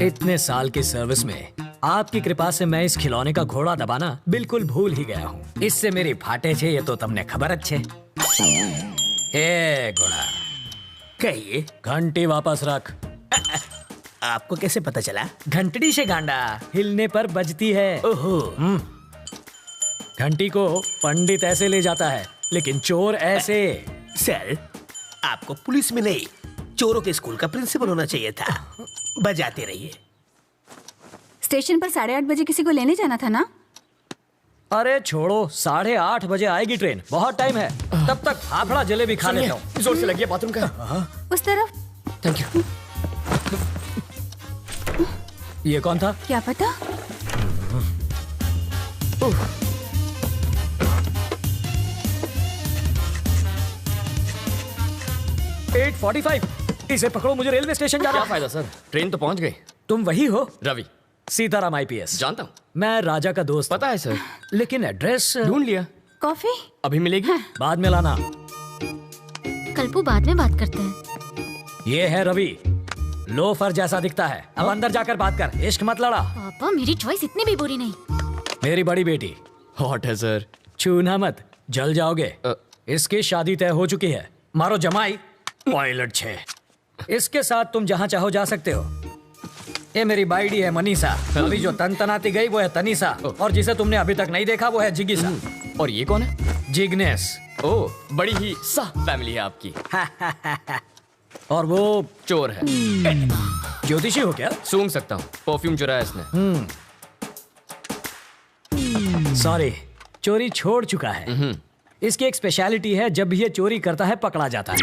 इतने साल की सर्विस में आपकी कृपा से मैं इस खिलौने का घोड़ा दबाना बिल्कुल भूल ही गया हूँ। इससे मेरी फाटे छे ये तो तुमने खबर अच्छे। ए घोड़ा, कहिए। घंटी वापस रख। आपको कैसे पता चला? घंटड़ी से गांडा हिलने पर बजती है। ओहो। घंटी को पंडित ऐसे ले जाता है, लेकिन चोर ऐसे। सर, आपको पुलिस में नहीं, चोरों के स्कूल का प्रिंसिपल होना चाहिए था। बजाते रहिए। स्टेशन पर 8:30 बजे किसी को लेने जाना था ना? अरे छोड़ो, 8:30 बजे आएगी ट्रेन, बहुत टाइम है। तब तक फाफड़ा जलेबी खा लेता हूँ। जोर से लगी है बाथरूम का। उस तरफ। Thank you. ये कौन था? क्या पता। 8:45। इसे पकड़ो, मुझे रेलवे स्टेशन जाना। क्या फायदा सर, ट्रेन तो पहुंच गई। तुम वही हो? रवि। सीताराम IPS। जानता हूँ। मैं राजा का दोस्त। पता है सर, लेकिन एड्रेस ढूंढ लिया। कॉफी अभी मिलेगी? बाद में लाना। कल्पू, बाद में बात करते हैं। ये है रवि, लोफर जैसा दिखता है। अब अंदर जाकर बात कर, इश्क मत लड़ा। पापा, मेरी चॉइस इतनी भी बुरी नहीं। मेरी बड़ी बेटी। हॉट है सर। छूना मत, जल जाओगे। इसकी शादी तय हो चुकी है। मारो जमाई, पायलट 6। इसके साथ तुम जहाँ चाहो जा सकते हो। ये मेरी बाइडी है मनीषा। अभी जो तनाती गई वो है तनीषा, और जिसे तुमने अभी तक नहीं देखा वो है जिगीसा। और ये कौन है? जिग्नेस। ओह, बड़ी ही साफ फैमिली है आपकी। और वो चोर है। ज्योतिषी हो क्या? सूंघ सकता हूँ, परफ्यूम चुराया इसने। सॉरी, चोरी छोड़ चुका है। इसकी एक स्पेशलिटी है, जब भी ये चोरी करता है पकड़ा जाता है।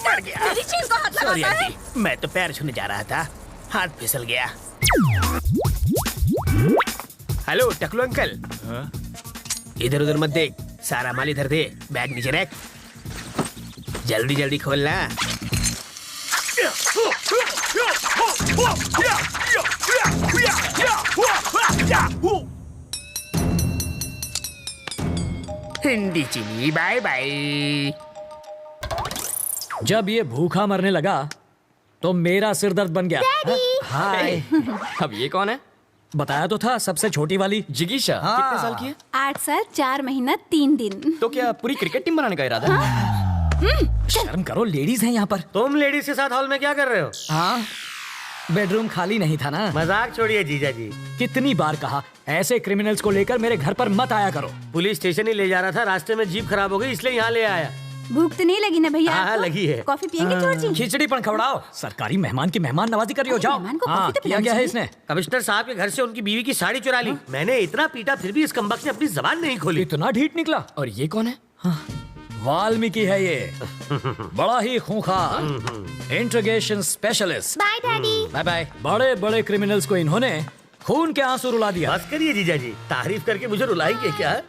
मर गया। मेरी चीज को हाथ सॉरी लगाता है। आंटी, मैं तो पैर छूने जा रहा था, हाथ फिसल गया। हेलो टकलू अंकल। इधर उधर मत देख, सारा माल इधर दे, बैग नीचे रख। जल्दी जल्दी खोलना। हिंदी चीनी बाय बाय। जब ये भूखा मरने लगा तो मेरा सिर दर्द बन गया। हाय। अब ये कौन है? बताया तो था, सबसे छोटी वाली जिगीशा। हाँ। कितने साल की है? 8 साल 4 महीना 3 दिन। तो क्या पूरी क्रिकेट टीम बनाने का इरादा है? शर्म करो, लेडीज हैं यहाँ पर। तुम लेडीज के साथ हॉल में क्या कर रहे हो? हाँ, बेडरूम खाली नहीं था ना। मजाक छोड़िए जीजा जी। कितनी बार कहा, ऐसे क्रिमिनल्स को लेकर मेरे घर पर मत आया करो। पुलिस स्टेशन ही ले जा रहा था, रास्ते में जीप खराब हो गई इसलिए यहाँ ले आया। भूख तो नहीं लगी ना भैया? हाँ, आपको? लगी है। कॉफी पियेंगे चोर जी? खिचड़ी पण खवड़ाओ। सरकारी मेहमान की मेहमान नवाजी कर रही हो, जाओ। मेहमान को हाँ, कॉफी तो किया पिलानी क्या है चाहिए। इसने? कमिश्नर साहब के घर से उनकी बीवी की साड़ी चुरा ली। मैंने इतना पीटा, फिर भी इस कमबख्त ने अपनी जबान नहीं खोली। इतना ढीठ निकला। और ये कौन है? वाल्मीकि है ये, बड़ा ही खूंखार interrogation specialist. Bye daddy. Bye bye. बड़े बड़े क्रिमिनल्स को इन्होंने खून के आंसू रुला दिया। बस करिए जीजा जी, तारीफ करके मुझे रुलाएंगे क्या?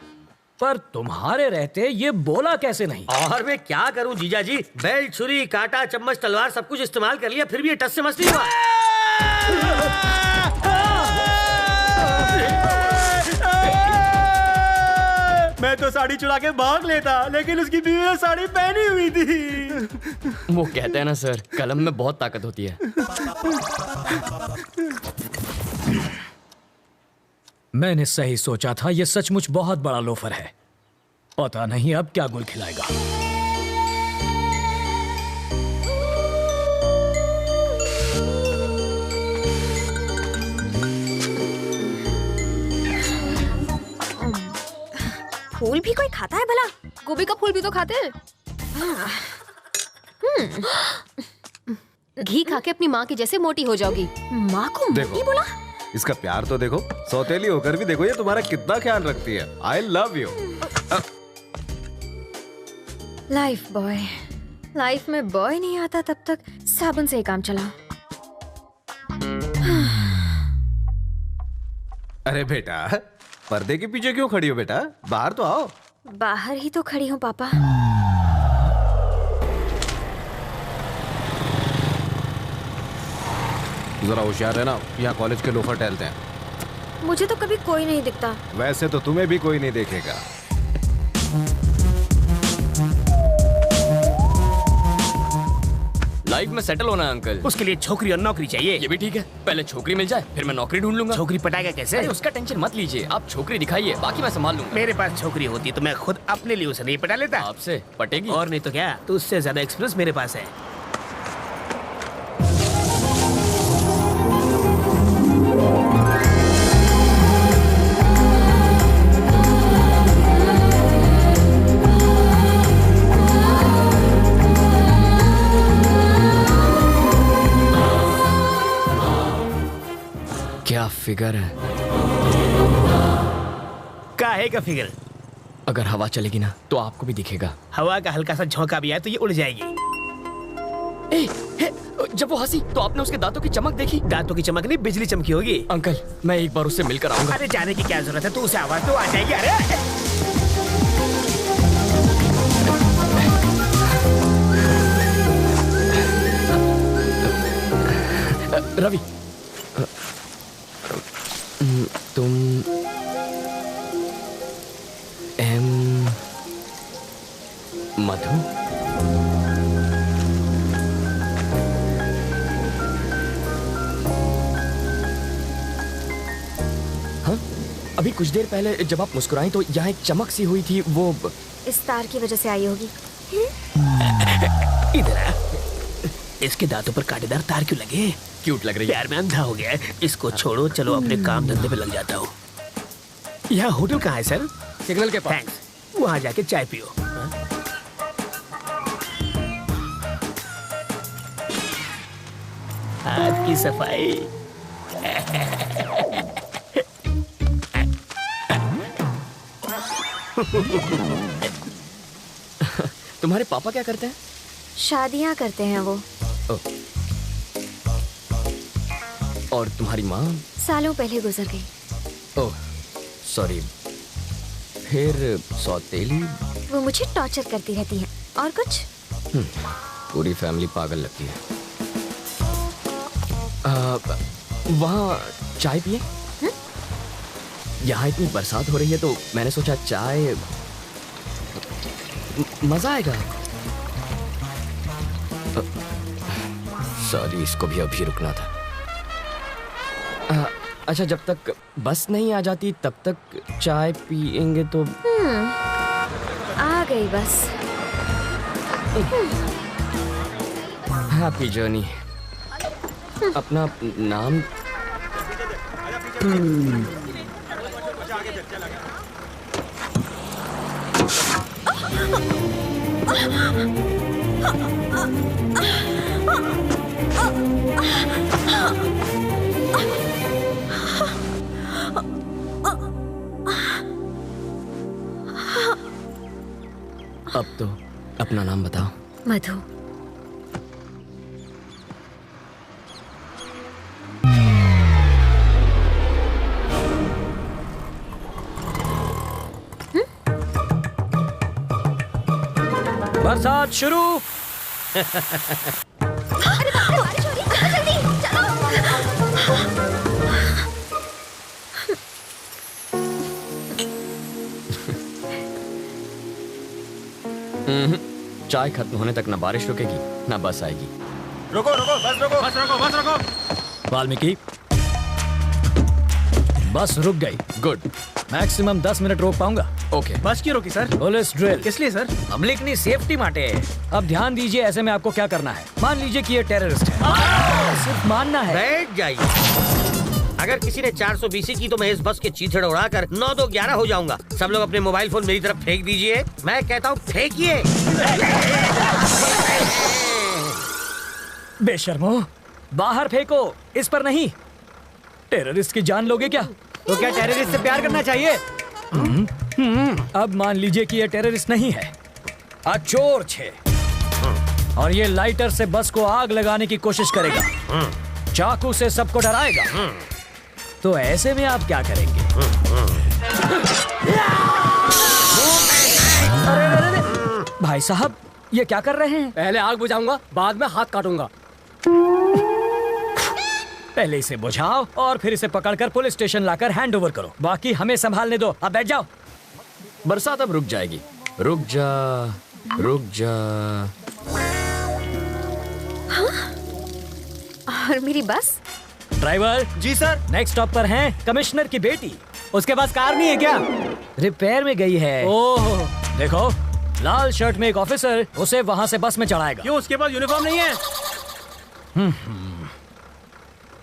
पर तुम्हारे रहते ये बोला कैसे नहीं? और मैं क्या करूं जीजा जी, बेल्ट, छुरी, कांटा, चम्मच, तलवार सब कुछ इस्तेमाल कर लिया, फिर भी ये टस से मस नहीं हुआ। मैं तो साड़ी चुरा के भाग लेता, लेकिन उसकी बीवी ने साड़ी पहनी हुई थी। वो कहते हैं ना सर, कलम में बहुत ताकत होती है। मैंने सही सोचा था, ये सचमुच बहुत बड़ा लोफर है। पता नहीं अब क्या गुल खिलाएगा। फूल भी कोई खाता है भला? गोभी का फूल भी तो खाते हैं। घी खा के अपनी माँ की जैसे मोटी हो जाओगी। माँ को मोटी बोला? इसका प्यार तो देखो, सौतेली होकर भी देखो ये तुम्हारा कितना ख्याल रखती है। I love you. Life boy. Life में बॉय नहीं आता तब तक साबुन से ही काम चला। अरे बेटा, पर्दे के पीछे क्यों खड़ी हो बेटा? बाहर तो आओ। बाहर ही तो खड़ी हूँ पापा। जरा होशियार है ना, यहाँ कॉलेज के लोफर टहलते हैं। मुझे तो कभी कोई नहीं दिखता। वैसे तो तुम्हें भी कोई नहीं देखेगा। लाइफ में सेटल होना है अंकल। उसके लिए छोकरी और नौकरी चाहिए। ये भी ठीक है, पहले छोकरी मिल जाए फिर मैं नौकरी ढूंढ लूंगा। छोकरी पटाएगा कैसे? अरे उसका टेंशन मत लीजिए, आप छोकरी दिखाइए, बाकी मैं संभाल लूंगा। मेरे पास छोकरी होती तो मैं खुद अपने लिए उसे नहीं पटा लेता। आपसे पटेगी? और नहीं तो क्या, तो उससे ज्यादा एक्सपीरियंस मेरे पास है। क्या फिगर है? काहे का फिगर? अगर हवा चलेगी ना तो आपको भी दिखेगा। हवा का हल्का सा झोंका भी आए तो ये उड़ जाएगी। जब वो हंसी तो आपने उसके दांतों की चमक देखी? दांतों की चमक नहीं, बिजली चमकी होगी। अंकल मैं एक बार उससे मिलकर आऊंगा। अरे जाने की क्या जरूरत है, तू उसे आवाज तो आ जाएगी। अरे रवि, तुम मधु? हाँ, अभी कुछ देर पहले जब आप मुस्कुराई तो यहाँ एक चमक सी हुई थी, वो इस तार की वजह से आई होगी। इधर आ। इसके दांतों पर कांटेदार तार क्यों लगे? क्यूट लग रही है। प्यार में अंधा हो गया है। इसको छोड़ो, चलो अपने काम धंधे पे लग जाता हूँ। यहाँ होटल कहाँ है सर? सिग्नल के पास। थैंक्स। वहाँ जाके चाय पियो। हाथ की सफाई। तुम्हारे पापा क्या करते हैं? शादियाँ करते हैं वो। और तुम्हारी माँ? सालों पहले गुजर गई। Oh sorry. फिर सौतेली? वो मुझे टॉर्चर करती रहती है। और कुछ? पूरी फैमिली पागल लगती है। वहाँ चाय पिए? यहाँ इतनी बरसात हो रही है तो मैंने सोचा चाय मजा आएगा। सॉरी, इसको भी अभी रुकना था। अच्छा, जब तक बस नहीं आ जाती तब तक चाय पिएंगे तो? आ गई बस। Happy journey. अपना नाम? अब तो अपना नाम बताओ। मधु। बरसात शुरू। चाय खत्म होने तक ना बारिश रुकेगी ना बस आएगी। रुको रुको, बस रुको, बस रुको, बस रुको। वाल्मीकि, बस रुक गई। गुड। मैक्सिमम 10 मिनट रोक पाऊंगा। ओके। बस क्यों रोकी सर? Police drill. किस लिए सर? पब्लिकनी सेफ्टी माटे। अब ध्यान दीजिए, ऐसे में आपको क्या करना है। मान लीजिए कि ये टेररिस्ट है, सिर्फ मानना है। बैठ जाइए। अगर किसी ने 420 की तो मैं इस बस के चीथड़े उड़ाकर 9-2-11 हो जाऊंगा। सब लोग अपने मोबाइल फोन मेरी तरफ फेंक दीजिए। मैं कहता हूँ फेंकिए। बेशर्मो, बाहर फेंको, इस पर नहीं। टेररिस्ट की जान लोगे क्या? तो क्या टेररिस्ट से प्यार करना चाहिए? अब मान लीजिए कि ये टेररिस्ट नहीं है, चोर छे, और ये लाइटर से बस को आग लगाने की कोशिश करेगा, चाकू से सबको डराएगा। तो ऐसे में आप क्या करेंगे? अरे, भाई साहब, ये क्या कर रहे हैं? पहले आग बुझाऊंगा, बाद में हाथ काटूंगा। पहले इसे बुझाओ और फिर इसे पकड़कर पुलिस स्टेशन लाकर हैंड ओवर करो। बाकी हमें संभालने दो। अब बैठ जाओ। बरसात अब रुक जाएगी। रुक जा, रुक जा। और मेरी बस? ड्राइवर जी सर। नेक्स्ट स्टॉप पर है कमिश्नर की बेटी। उसके पास कार नहीं है क्या? रिपेयर में गई है। ओह देखो, लाल शर्ट में एक ऑफिसर उसे वहां से बस में चढ़ाएगा। क्यों, उसके पास यूनिफॉर्म नहीं है?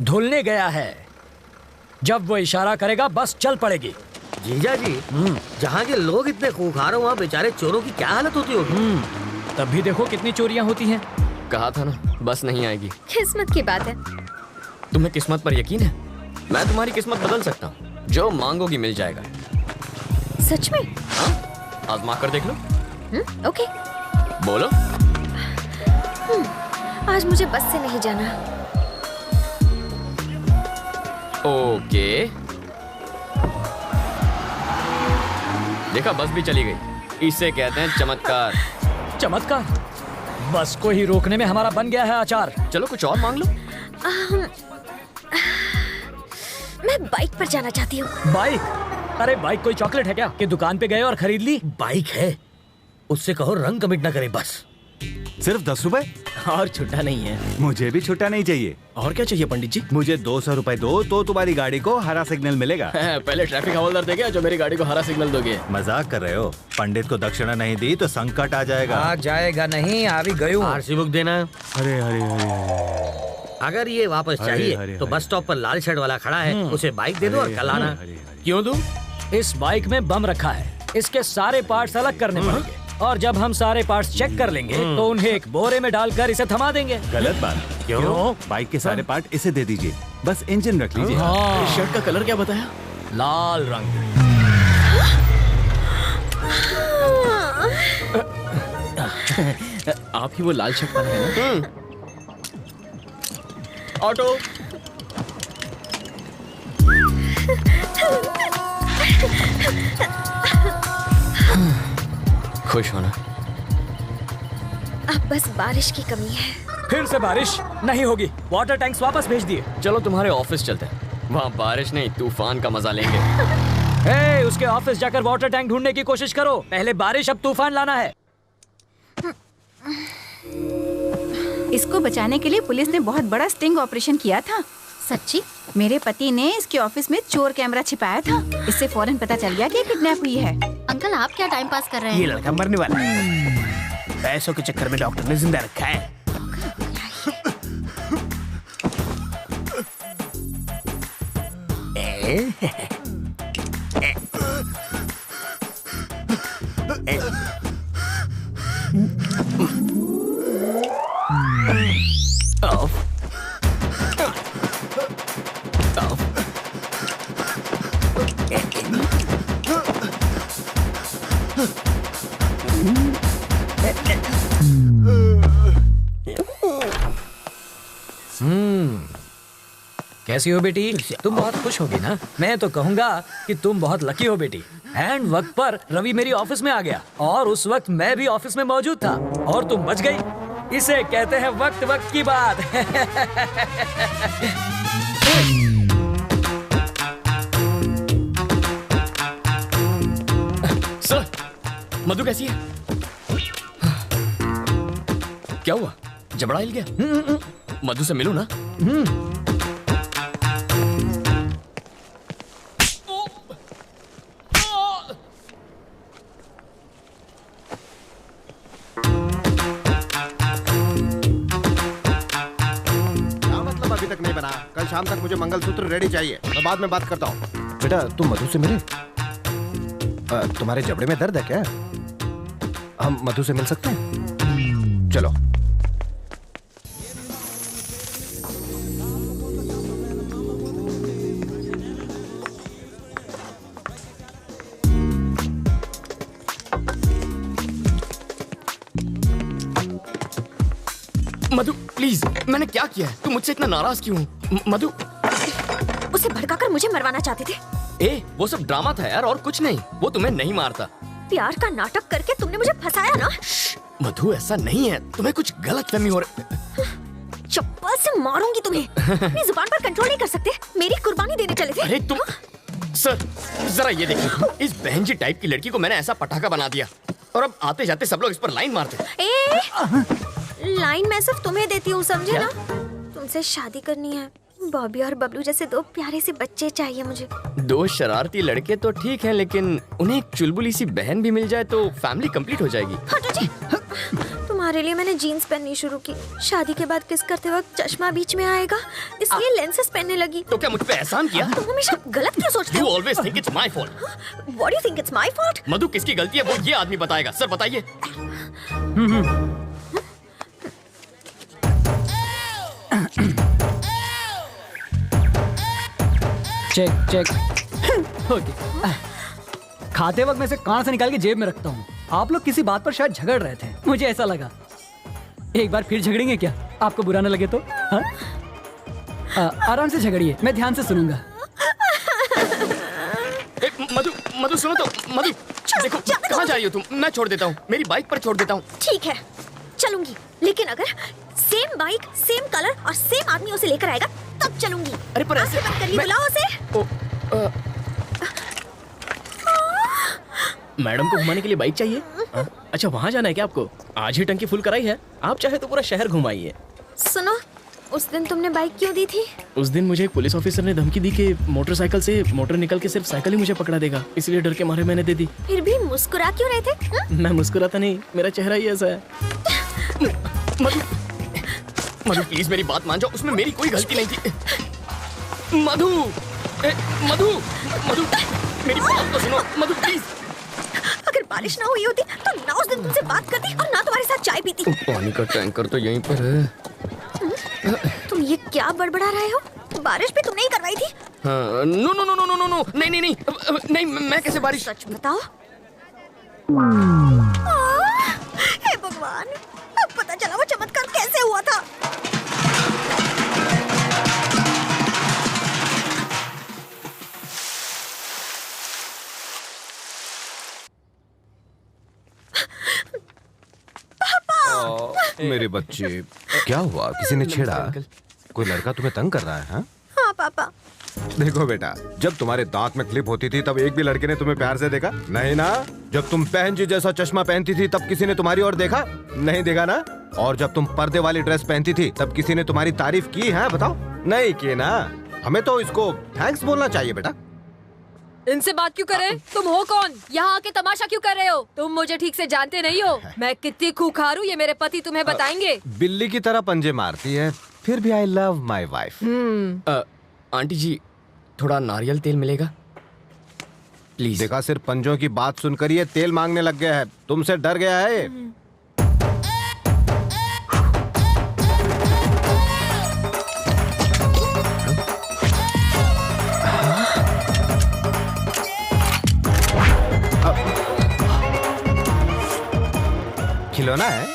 धुलने गया है। जब वो इशारा करेगा बस चल पड़ेगी। जीजा जी, जहाँ के लोग इतने खूंखार हो, वहाँ बेचारे चोरों की क्या हालत होती होगी? तब भी देखो कितनी चोरियां होती हैं। कहा था ना बस नहीं आएगी। किस्मत की बात है। तुम्हें किस्मत पर यकीन है? मैं तुम्हारी किस्मत बदल सकता हूँ। जो मांगोगी मिल जाएगा। सच में? हाँ? आजमा कर देख लो। ओके। बोलो। आज मुझे बस से नहीं जाना। ओके। देखा, बस भी चली गई। इसे कहते हैं चमत्कार। चमत्कार? बस को ही रोकने में हमारा बन गया है अचार। चलो कुछ और मांग लो। मैं बाइक पर जाना चाहती हूँ। बाइक? अरे बाइक कोई चॉकलेट है क्या कि दुकान पे गए और खरीद ली? बाइक है, उससे कहो रंग कमिट ना करे बस। सिर्फ 10 रुपए? और छुट्टा नहीं है। मुझे भी छुट्टा नहीं चाहिए। और क्या चाहिए पंडित जी? मुझे 200 रुपए दो तो तुम्हारी गाड़ी को हरा सिग्नल मिलेगा। पहले ट्रैफिक हवलदार देगा जो मेरी गाड़ी को हरा सिग्नल दोगे। मजाक कर रहे हो? पंडित को दक्षिणा नहीं दी तो संकट आ जाएगा। आ जाएगा नहीं, आ भी गई हूँ। आरसी बुक देना। अरे अरे अरे अगर ये वापस चाहिए अरे, तो अरे। बस स्टॉप पर लाल शर्ट वाला खड़ा है, उसे बाइक दे दो और कल आना। क्यों दूं? इस बाइक में बम रखा है, इसके सारे पार्ट्स अलग करने पड़ेंगे और जब हम सारे पार्ट्स चेक कर लेंगे तो उन्हें एक बोरे में डालकर इसे थमा देंगे। गलत बात। क्यों? बाइक के सारे पार्ट इसे दे दीजिए, बस इंजन रख लीजिए। शर्ट का कलर क्या बताया? लाल रंग। आप ही वो लाल शर्ट वाला है ना? ऑटो। खुश होना। अब बस बारिश की कमी है। फिर से बारिश नहीं होगी। वाटर टैंक्स वापस भेज दिए। चलो तुम्हारे ऑफिस चलते हैं। वहाँ बारिश नहीं तूफान का मजा लेंगे। हे, उसके ऑफिस जाकर वाटर टैंक ढूंढने की कोशिश करो। पहले बारिश, अब तूफान लाना है। इसको बचाने के लिए पुलिस ने बहुत बड़ा स्टिंग ऑपरेशन किया था। सच्ची? मेरे पति ने इसके ऑफिस में चोर कैमरा छिपाया था। इससे फौरन पता चल गया कि किडनैप हुई है। अंकल आप क्या टाइम पास कर रहे ये हैं? लड़का मरने वाला है। पैसों के चक्कर में डॉक्टर ने जिंदा रखा है। कैसी हो बेटी? तुम बहुत खुश होगी ना? मैं तो कहूँगा कि तुम बहुत लकी हो बेटी। एंड वक्त पर रवि मेरी ऑफिस में आ गया और उस वक्त मैं भी ऑफिस में मौजूद था और तुम बच गई। इसे कहते हैं वक्त वक्त की बात। सर, मधु कैसी है? क्या हुआ? जबड़ा हिल गया? मधु से मिलूं ना? क्या मतलब अभी तक नहीं बना? कल शाम तक मुझे मंगलसूत्र रेडी चाहिए। मैं बाद में बात करता हूँ। बेटा तुम मधु से मिले? तुम्हारे जबड़े में दर्द है क्या? हम मधु से मिल सकते हैं? चलो। मधु प्लीज, मैंने क्या किया है? तू मुझसे इतना नाराज क्यों? मधु। उसे भड़काकर मुझे मरवाना चाहते थे। ए, वो सब ड्रामा था यार, और कुछ नहीं। वो तुम्हें नहीं मारता। प्यार का नाटक करके तुमने मुझे फंसाया ना? मधु ऐसा नहीं है, तुम्हें कुछ गलत फहमी हो रही। चुप, से मारूंगी तुम्हें। अपनी जुबान पर कंट्रोल नहीं कर सकते? मेरी कुर्बानी देने चले थे। अरे तुम सर जरा ये देखिए, इस बहन जी टाइप की लड़की को मैंने ऐसा पटाखा बना दिया और अब आते जाते सब लोग इस पर लाइन मारते। लाइन मैं सिर्फ तुम्हें देती हूँ, समझे ना? तुमसे शादी करनी है। बॉबी और बबलू जैसे दो प्यारे से बच्चे चाहिए मुझे। दो शरारती लड़के तो ठीक है, लेकिन उन्हें एक चुलबुली सी बहन भी मिल जाए तो फैमिली कंप्लीट हो जाएगी। हटो जी। तुम्हारे लिए मैंने जीन्स पहननी शुरू की। शादी के बाद किस करते वक्त चश्मा बीच में आएगा, इसलिए लेंसेज पहनने लगी। तो क्या मुझ पे एहसान किया? तुम हमेशा गलत क्यों सोचते You हो? always think it's my fault. What do you think it's my fault? मधु किसकी गलती है वो ये आदमी बताएगा। सर बताइए। Check check. ओके। खाते वक्त मैं इसे कान से निकाल के जेब में रखता हूँ। आप लोग किसी बात पर शायद झगड़ रहे थे, मुझे ऐसा लगा। एक बार फिर झगड़ेंगे क्या? आपको बुरा न लगे तो? हाँ? आराम से झगड़िए, मैं ध्यान से सुनूंगा। मधु मधु सुनो तो। मधु देखो कहाँ जा रही हो तुम? मैं छोड़ देता हूँ, मेरी बाइक पर छोड़ देता हूँ। ठीक है, चलूंगी, लेकिन अगर सेम बाइक, सेम कलर और सेम आदमी उसे लेकर आएगा तब चलूंगी। अरे पर ऐसे आंखें बंद करिए, बुलाओ उसे। मैडम को घुमाने के लिए बाइक चाहिए? अच्छा वहाँ जाना है क्या आपको? आज ही टंकी फुल कराई है, आप चाहे तो पूरा शहर घुमाइए। सुनो, उस दिन तुमने बाइक क्यों दी थी? उस दिन मुझे एक पुलिस ऑफिसर ने धमकी दी कि मोटरसाइकिल से मोटर निकल के सिर्फ साइकिल ही मुझे पकड़ा देगा, इसलिए डर के मारे मैंने दे दी। फिर भी मुस्कुरा क्यों रहे थे? मैं मुस्कुराता नहीं, मेरा चेहरा ही ऐसा है। मधु मधु प्लीज मेरी बात मान जाओ, उसमें मेरी कोई गलती नहीं थी। मधु मधु मधु मेरी बात तो सुनो मधु प्लीज। अगर बारिश ना हुई होती तो ना उस दिन तुमसे बात करती और ना तुम्हारे साथ चाय पीती। पानी का टैंकर तो यहीं पर है। तुम ये क्या बड़बड़ा रहे हो? बारिश भी तुमने ही करवाई थी। हाँ, no no no no no no no नहीं नहीं नहीं नहीं, मैं कैसे बारिश? सच बताओ। हे भगवान, अब पता चला वो चमत्कार कैसे हुआ था। मेरे बच्चे, क्या हुआ? किसी ने छेड़ा? कोई लड़का तुम्हें तंग कर रहा है? हाँ? हाँ पापा। देखो बेटा, जब तुम्हारे दांत में क्लिप होती थी तब एक भी लड़के ने तुम्हें प्यार से देखा? नहीं ना? जब तुम बहन जी जैसा चश्मा पहनती थी तब किसी ने तुम्हारी ओर देखा? नहीं देखा ना? और जब तुम पर्दे वाली ड्रेस पहनती थी तब किसी ने तुम्हारी तारीफ की है? बताओ, नहीं की ना? हमें तो इसको थैंक्स बोलना चाहिए बेटा। इनसे बात क्यों करे? तुम हो कौन? यहाँ आके तमाशा क्यों कर रहे हो? तुम मुझे ठीक से जानते नहीं हो। मैं कितनी खूंखार हूँ ये मेरे पति तुम्हें बताएंगे। बिल्ली की तरह पंजे मारती है, फिर भी I love my wife. Aunty ji थोड़ा नारियल तेल मिलेगा प्लीज? देखा, सिर्फ पंजों की बात सुनकर ये तेल मांगने लग गया है। तुमसे डर गया है। खिलौना है?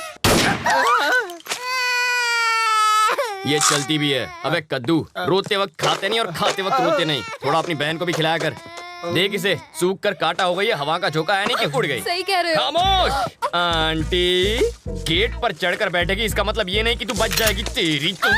ये चलती भी है। अबे कद्दू, रोते वक्त खाते नहीं और खाते वक्त रोते नहीं। थोड़ा अपनी बहन को भी खिलाया कर। देख इसे, सूख कर काटा हो गई है, हवा का झोंका है नहीं कि उड़ गई। सही कह रहे हो। खामोश। आंटी गेट पर चढ़कर बैठेगी, इसका मतलब ये नहीं कि तू बच जाएगी। तेरी तुम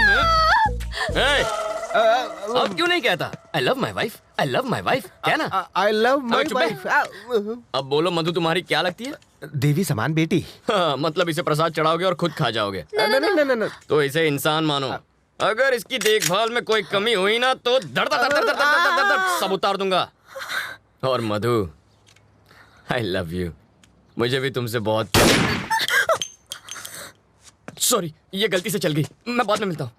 अब क्यों नहीं कहता आई love my wife, I love my wife? क्या ना? आई लव माई चुप है। वाइफ। अब बोलो मधु तुम्हारी क्या लगती है? देवी समान बेटी। हाँ, मतलब इसे प्रसाद चढ़ाओगे और खुद खा जाओगे? नहीं। तो इसे इंसान मानो। अगर इसकी देखभाल में कोई कमी हुई ना तो धड़ धड़ धड़ धड़ धड़ धड़ धड़ धड़ सब उतार दूंगा। और मधु आई लव यू, मुझे भी तुमसे बहुत। सॉरी, ये गलती से चल गई, मैं बाद में मिलता हूँ।